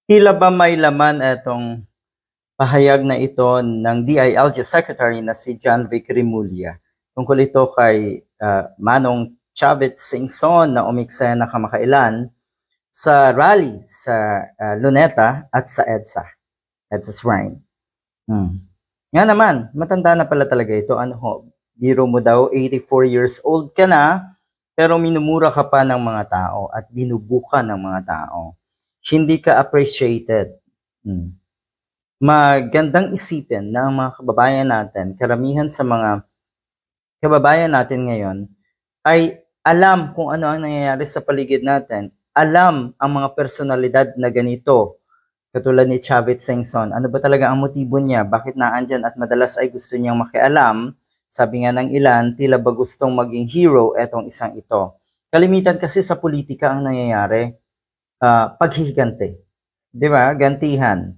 Tila ba may laman itong pahayag na ito ng DILG Secretary na si John Vic Rimulya tungkol ito kay Manong Chavit Singson na umiksena kamakailan sa rally sa Luneta at sa EDSA Shrine. Nga naman, matanda na pala talaga ito. Ano ho, biro mo daw, 84 years old ka na, pero minumura ka pa ng mga tao at binubuka ng mga tao. Hindi ka appreciated. Magandang isipin na ang mga kababayan natin, karamihan sa mga kababayan natin ngayon, ay alam kung ano ang nangyayari sa paligid natin. Alam ang mga personalidad na ganito, katulad ni Chavit Singson. Ano ba talaga ang motibo niya? Bakit naandyan at madalas ay gusto niyang makialam? Sabi nga ng ilan, tila ba gustong maging hero etong isang ito. Kalimitan kasi sa politika ang nangyayari, paghihiganti. Di ba? Gantihan.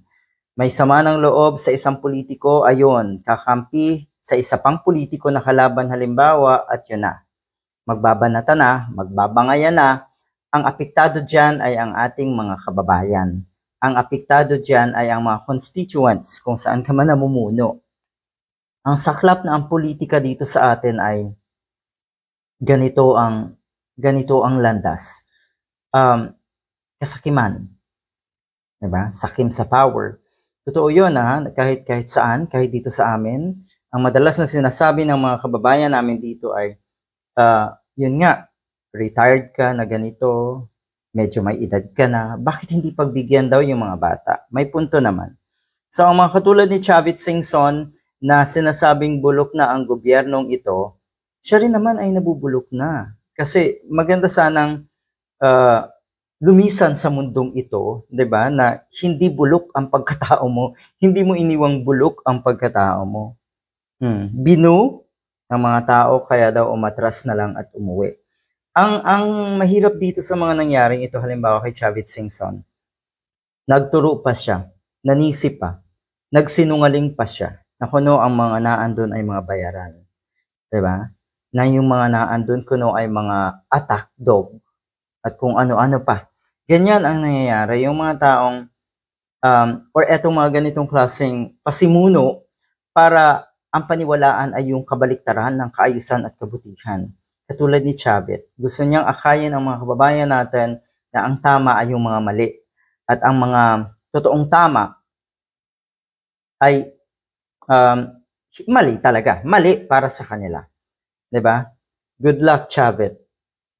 May sama ng loob sa isang politiko, ayun, kakampi sa isa pang politiko na kalaban halimbawa, at yun na. Magbabanata na, magbabangayan na. Ang apektado dyan ay ang ating mga kababayan. Ang apektado dyan ay ang mga constituents kung saan ka man namumuno. Ang saklap na ang politika dito sa atin ay ganito ang landas. Kasakiman. Diba? Sakim sa power. Totoo yun kahit saan, kahit dito sa amin. Ang madalas na sinasabi ng mga kababayan namin dito ay, yun nga, retired ka na ganito, medyo may edad ka na, bakit hindi pagbigyan daw yung mga bata? May punto naman. So ang mga katulad ni Chavit Singson na sinasabing bulok na ang gobyernong ito, siya rin naman ay nabubulok na. Kasi maganda sanang lumisan sa mundong ito, 'di ba? Na hindi bulok ang pagkatao mo, hindi mo iniwang bulok ang pagkatao mo. Binu ng mga tao kaya daw umatras na lang at umuwi. Ang mahirap dito sa mga nangyaring ito, halimbawa kay Chavit Singson, nagturo pa siya, nanisip pa, nagsinungaling pa siya, na kuno ang mga naandun ay mga bayaran. 'Di ba? Na yung mga naandun kuno ay mga attack dog at kung ano-ano pa. Ganyan ang nangyayari. Yung mga taong or etong mga ganitong klaseng pasimuno para ang paniwalaan ay yung kabaliktaran ng kaayusan at kabutihan. Katulad ni Chavit, gusto niyang akayin ang mga kababayan natin na ang tama ay yung mga mali at ang mga totoong tama ay mali talaga. Mali para sa kanila. 'Di ba? Good luck, Chavit.